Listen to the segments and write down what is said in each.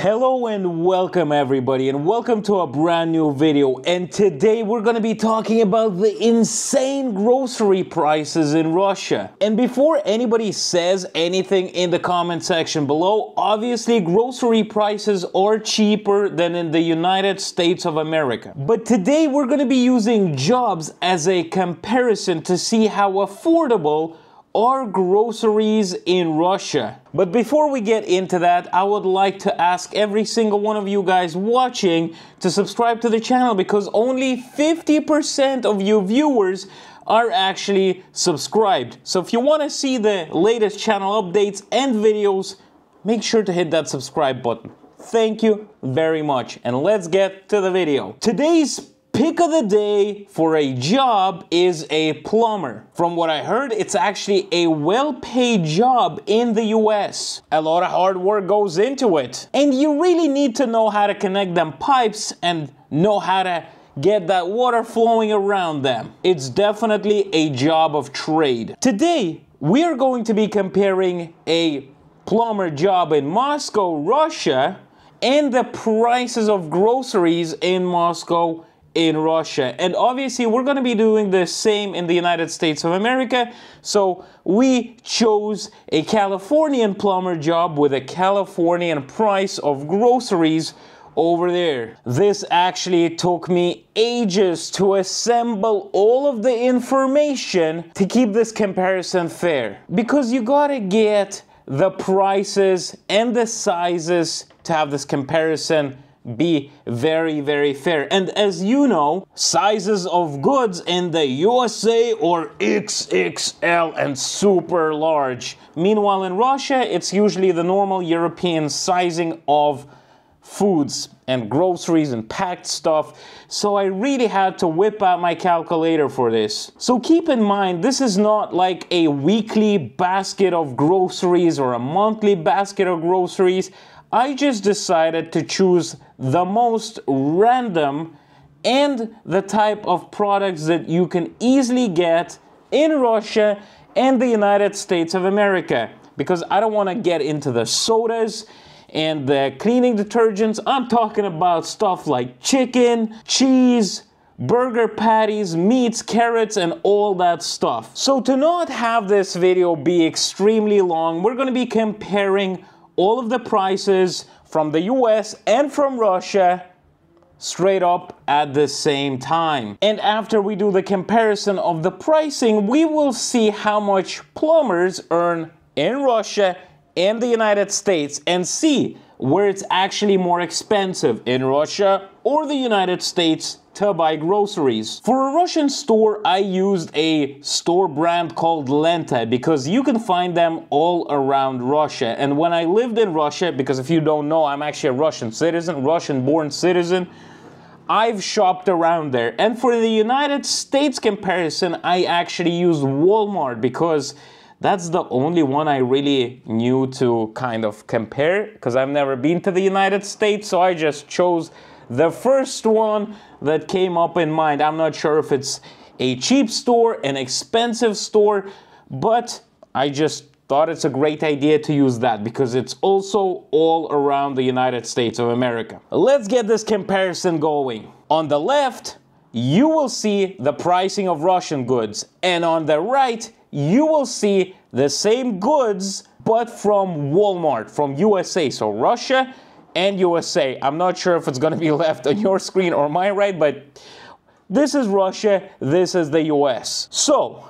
Hello and welcome everybody, and welcome to a brand new video. And today we're going to be talking about the insane grocery prices in Russia. And before anybody says anything in the comment section below, obviously grocery prices are cheaper than in the United States of America. But today we're going to be using jobs as a comparison to see how affordable are groceries in Russia. But before we get into that, I would like to ask every single one of you guys watching to subscribe to the channel, because only 50% of you viewers are actually subscribed. So if you want to see the latest channel updates and videos, make sure to hit that subscribe button. Thank you very much, and let's get to the video. Today's pick of the day for a job is a plumber. From what I heard, it's actually a well-paid job in the US. A lot of hard work goes into it. And you really need to know how to connect them pipes and know how to get that water flowing around them. It's definitely a job of trade. Today, we are going to be comparing a plumber job in Moscow, Russia, and the prices of groceries in Moscow, in Russia. And obviously we're going to be doing the same in the United States of America, so we chose a Californian plumber job with a Californian price of groceries over there. This actually took me ages to assemble all of the information to keep this comparison fair, because you gotta get the prices and the sizes to have this comparison be very fair. And as you know, sizes of goods in the USA are XXL and super large. Meanwhile in Russia, it's usually the normal European sizing of foods and groceries and packed stuff. So I really had to whip out my calculator for this. So keep in mind, this is not like a weekly basket of groceries or a monthly basket of groceries. I just decided to choose the most random and the type of products that you can easily get in Russia and the United States of America, because I don't want to get into the sodas and the cleaning detergents. I'm talking about stuff like chicken, cheese, burger patties, meats, carrots, and all that stuff. So to not have this video be extremely long, we're going to be comparing all of the prices from the US and from Russia straight up at the same time. And after we do the comparison of the pricing, we will see how much plumbers earn in Russia and the United States, and see where it's actually more expensive, in Russia or the United States, to buy groceries. For a Russian store, I used a store brand called Lenta, because you can find them all around Russia. And when I lived in Russia, because if you don't know, I'm actually a Russian citizen, Russian-born citizen, I've shopped around there. And for the United States comparison, I actually used Walmart, because that's the only one I really knew to kind of compare, because I've never been to the United States, so I just chose the first one that came up in mind. I'm not sure if it's a cheap store, an expensive store, but I just thought it's a great idea to use that, because it's also all around the United States of America. Let's get this comparison going. On the left, you will see the pricing of Russian goods, and on the right, you will see the same goods, but from Walmart, from USA. So Russia and USA. I'm not sure if it's going to be left on your screen or my right, but this is Russia, this is the US. So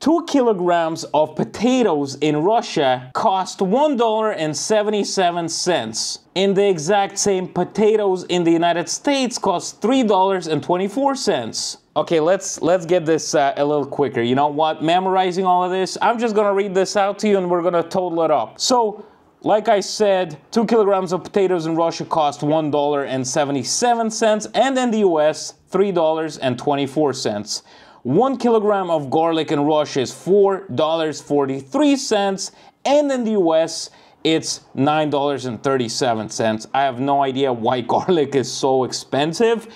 2 kilograms of potatoes in Russia cost $1.77. And the exact same potatoes in the United States cost $3.24. Okay, let's get this a little quicker. You know what? Memorizing all of this, I'm just gonna read this out to you and we're gonna total it up. So, like I said, 2 kilograms of potatoes in Russia cost $1.77, and in the US, $3.24. 1 kilogram of garlic in Russia is $4.43, and in the US, it's $9.37. I have no idea why garlic is so expensive.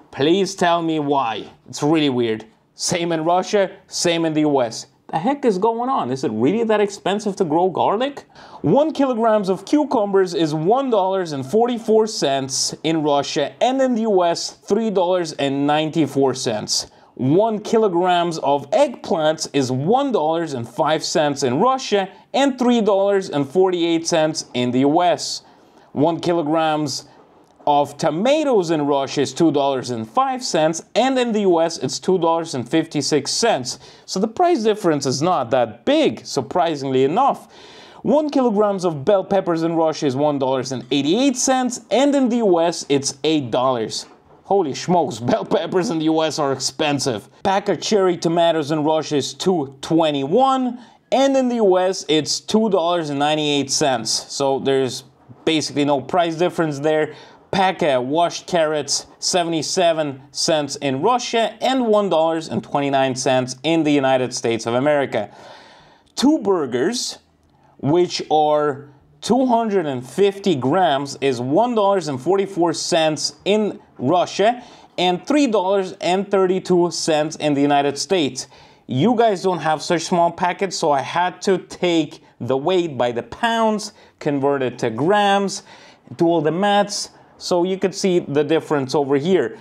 Please tell me why. It's really weird. Same in Russia, same in the US. The heck is going on? Is it really that expensive to grow garlic? 1 kilogram of cucumbers is $1.44 in Russia, and in the US, $3.94. 1 kilogram of eggplants is $1.05 in Russia and $3.48 in the US. 1 kilogram of tomatoes in Russia is $2.05, and in the US it's $2.56. So the price difference is not that big, surprisingly enough. 1 kilogram of bell peppers in Russia is $1.88, and in the US it's $8. Holy smokes, bell peppers in the US are expensive. Pack of cherry tomatoes in Russia is $2.21, and in the US it's $2.98. So there's basically no price difference there. Pack of washed carrots, 77 cents in Russia and $1.29 in the United States of America. 2 burgers, which are 250 grams, is $1.44 in Russia and $3.32 in the United States. You guys don't have such small packets, so I had to take the weight by the pounds, convert it to grams, do all the maths, so you could see the difference over here.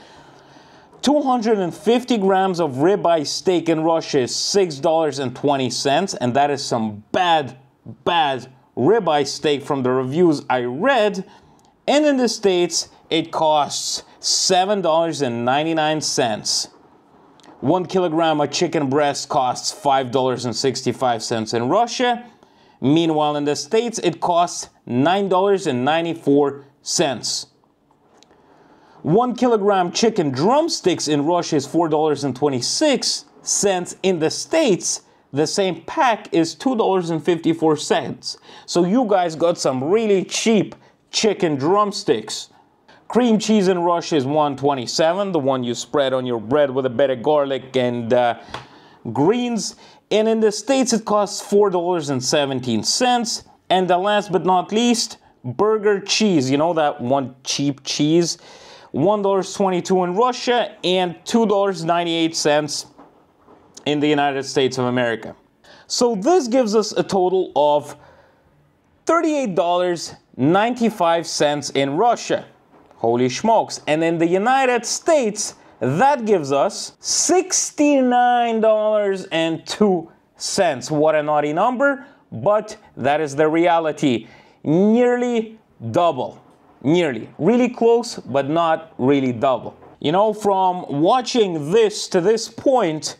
250 grams of ribeye steak in Russia is $6.20, and that is some bad ribeye steak from the reviews I read. And in the States, it costs $7.99. 1 kilogram of chicken breast costs $5.65 in Russia. Meanwhile, in the States, it costs $9.94. 1 kilogram chicken drumsticks in Russia is $4.26. In the States, the same pack is $2.54. So you guys got some really cheap chicken drumsticks. Cream cheese in Russia is $1.27, the one you spread on your bread with a bit of garlic and greens. And in the States, it costs $4.17. And the last but not least, burger cheese. You know that one cheap cheese? $1.22 in Russia and $2.98 in the United States of America. So this gives us a total of $38.95 in Russia. Holy smokes. And in the United States, that gives us $69.02. What a naughty number, but that is the reality. Nearly double. Nearly. Really close, but not really double. You know, from watching this to this point,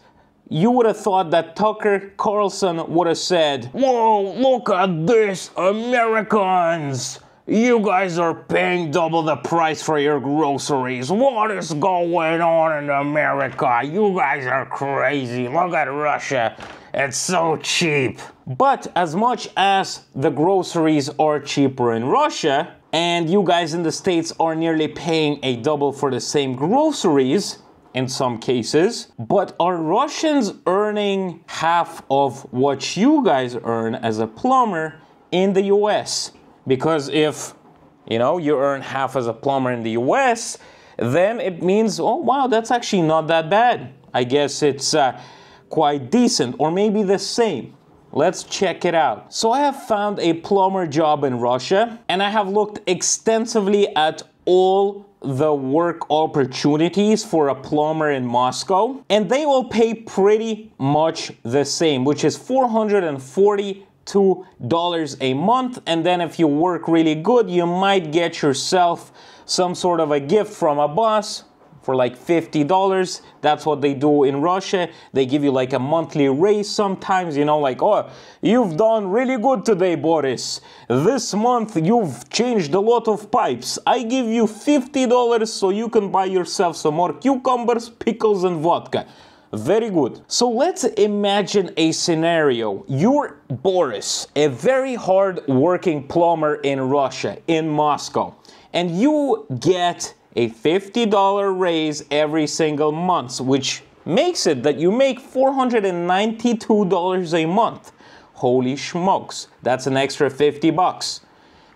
you would have thought that Tucker Carlson would have said, "Whoa, look at this, Americans! You guys are paying double the price for your groceries. What is going on in America? You guys are crazy. Look at Russia. It's so cheap." But as much as the groceries are cheaper in Russia, and you guys in the States are nearly paying a double for the same groceries, in some cases, but are Russians earning half of what you guys earn as a plumber in the US? Because if, you know, you earn half as a plumber in the US, then it means, oh wow, that's actually not that bad. I guess it's quite decent, or maybe the same. Let's check it out. So I have found a plumber job in Russia, and I have looked extensively at all the work opportunities for a plumber in Moscow, and they will pay pretty much the same, which is $442 a month. And then if you work really good, you might get yourself some sort of a gift from a boss for like $50. That's what they do in Russia. They give you like a monthly raise sometimes, you know, like, "Oh, you've done really good today, Boris. This month you've changed a lot of pipes. I give you $50 so you can buy yourself some more cucumbers, pickles, and vodka." Very good. So let's imagine a scenario. You're Boris, a very hard-working plumber in Russia, in Moscow, and you get a $50 raise every single month, which makes it that you make $492 a month. Holy smokes, that's an extra $50.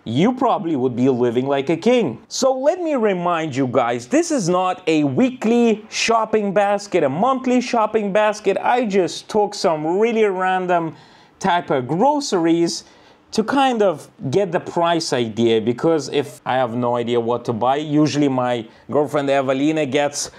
you probably would be living like a king. So let me remind you guys, this is not a weekly shopping basket, a monthly shopping basket. I just took some really random type of groceries to kind of get the price idea, because if I have no idea what to buy, usually my girlfriend Evelina gets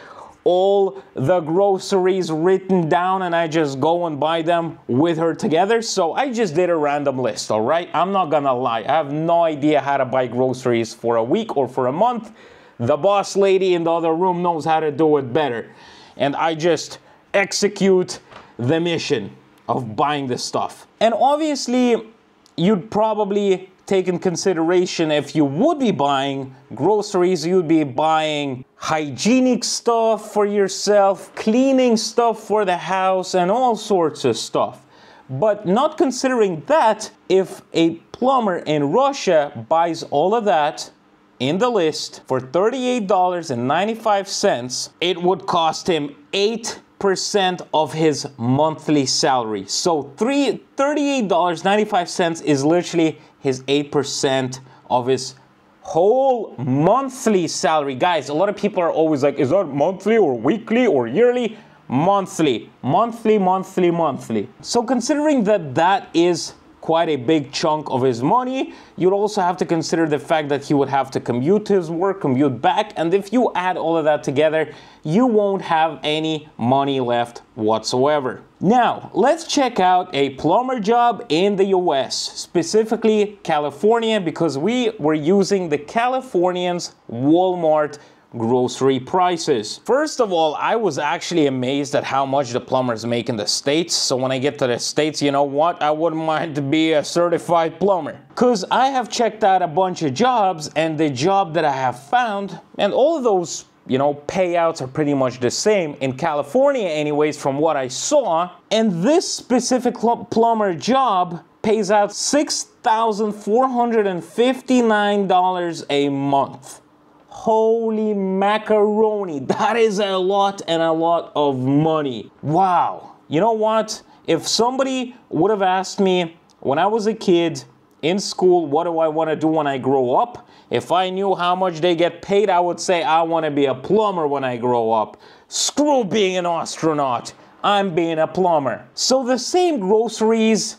all the groceries written down and I just go and buy them with her together. So I just did a random list, all right? I'm not gonna lie, I have no idea how to buy groceries for a week or for a month. The boss lady in the other room knows how to do it better. And I just execute the mission of buying this stuff. And obviously, you'd probably take in consideration, if you would be buying groceries, you'd be buying hygienic stuff for yourself, cleaning stuff for the house, and all sorts of stuff. But not considering that, if a plumber in Russia buys all of that in the list for $38.95, it would cost him 8% of his monthly salary. So $38.95 is literally his 8% of his whole monthly salary. Guys, a lot of people are always like, is that monthly or weekly or yearly? Monthly. Monthly, monthly, monthly. So considering that that is quite a big chunk of his money, you'd also have to consider the fact that he would have to commute to his work, commute back, and if you add all of that together, you won't have any money left whatsoever. Now, let's check out a plumber job in the US, specifically California, because we were using the Californians Walmart grocery prices. First of all, I was actually amazed at how much the plumbers make in the States. So when I get to the States, you know what? I wouldn't mind to be a certified plumber. Because I have checked out a bunch of jobs, and the job that I have found, and all of those, you know, payouts are pretty much the same in California anyways, from what I saw. And this specific plumber job pays out $6,459 a month. Holy macaroni, that is a lot, and a lot of money. Wow. You know what? If somebody would have asked me when I was a kid in school, what do I want to do when I grow up? If I knew how much they get paid, I would say I want to be a plumber when I grow up. Screw being an astronaut. I'm being a plumber. So the same groceries,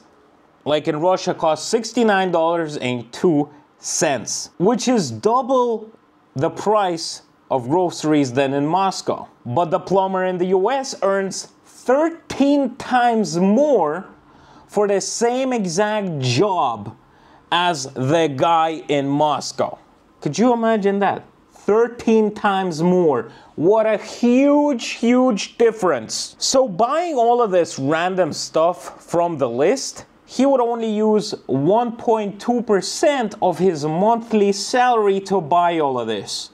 like in Russia, cost $69.02, which is double the price of groceries than in Moscow. But the plumber in the US earns 13 times more for the same exact job as the guy in Moscow. Could you imagine that? 13 times more. What a huge, huge difference. So buying all of this random stuff from the list, he would only use 1.2% of his monthly salary to buy all of this.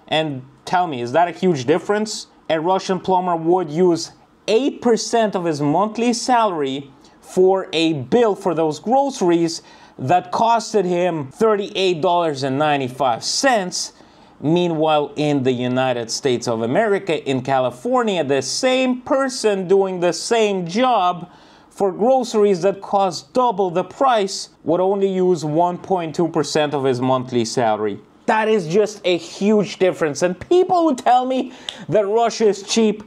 And tell me, is that a huge difference? A Russian plumber would use 8% of his monthly salary for a bill for those groceries that costed him $38.95. Meanwhile, in the United States of America, in California, the same person doing the same job for groceries that cost double the price would only use 1.2% of his monthly salary. That is just a huge difference. And people who tell me that Russia is cheap,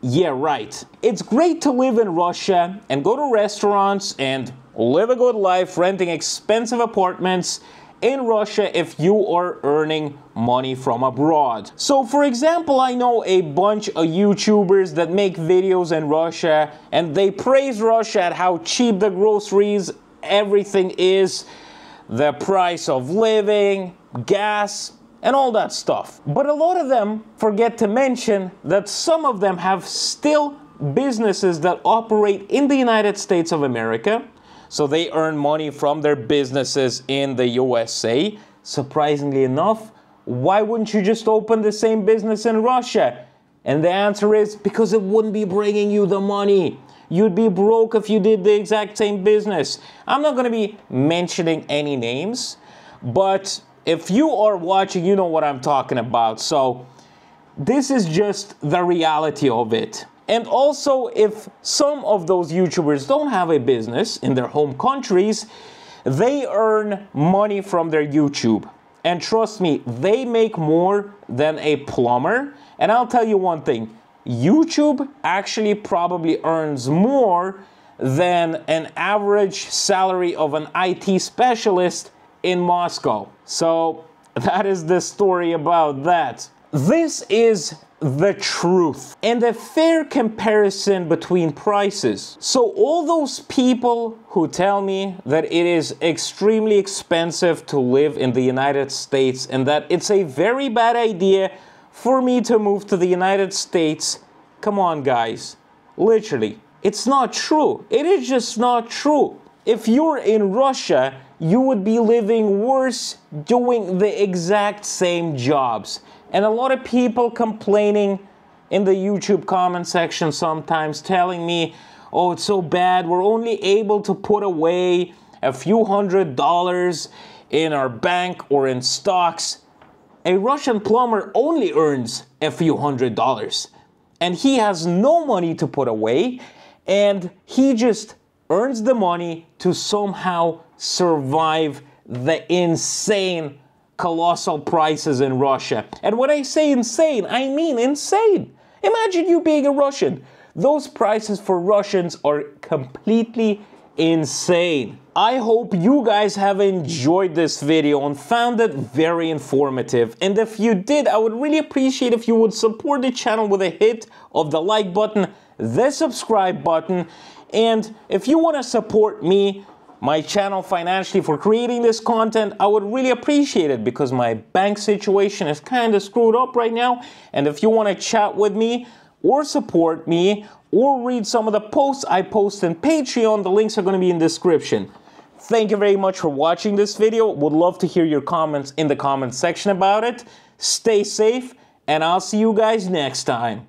yeah, right. It's great to live in Russia and go to restaurants and live a good life renting expensive apartments in Russia if you are earning money from abroad. So for example, I know a bunch of YouTubers that make videos in Russia and they praise Russia at how cheap the groceries, everything is, the price of living, gas, and all that stuff. But a lot of them forget to mention that some of them have still businesses that operate in the United States of America. So they earn money from their businesses in the USA. Surprisingly enough, why wouldn't you just open the same business in Russia? And the answer is because it wouldn't be bringing you the money. You'd be broke if you did the exact same business. I'm not going to be mentioning any names, but if you are watching, you know what I'm talking about. So this is just the reality of it. And also, if some of those YouTubers don't have a business in their home countries, They earn money from their YouTube. And trust me, they make more than a plumber. And I'll tell you one thing, YouTube actually probably earns more than an average salary of an IT specialist in Moscow. So that is the story about that. This is the truth and a fair comparison between prices. So all those people who tell me that it is extremely expensive to live in the United States and that it's a very bad idea for me to move to the United States, come on guys, literally, it's not true. It is just not true. If you're in Russia, you would be living worse doing the exact same jobs. And a lot of people complaining in the YouTube comment section sometimes, telling me, oh, it's so bad, we're only able to put away a few $100s in our bank or in stocks. A Russian plumber only earns a few $100s. And he has no money to put away, and he just earns the money to somehow survive the insane, colossal prices in Russia. And when I say insane, I mean insane. Imagine you being a Russian. Those prices for Russians are completely insane. I hope you guys have enjoyed this video and found it very informative. And if you did, I would really appreciate if you would support the channel with a hit of the like button, the subscribe button, and if you want to support me, my channel financially for creating this content, I would really appreciate it because my bank situation is kind of screwed up right now. And if you want to chat with me or support me or read some of the posts I post in Patreon, the links are going to be in the description. Thank you very much for watching this video. Would love to hear your comments in the comment section about it. Stay safe, and I'll see you guys next time.